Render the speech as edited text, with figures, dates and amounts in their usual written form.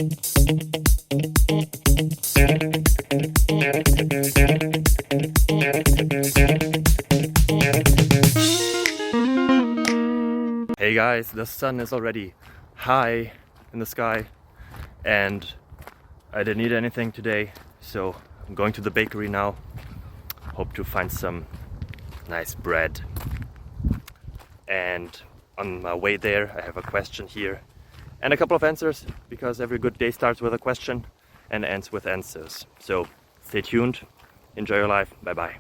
Hey guys, the sun is already high in the sky and I didn't eat anything today, so I'm going to the bakery now. Hope to find some nice bread. And on my way there I have a question here and a couple of answers, because every good day starts with a question and ends with answers. So stay tuned, enjoy your life, bye bye.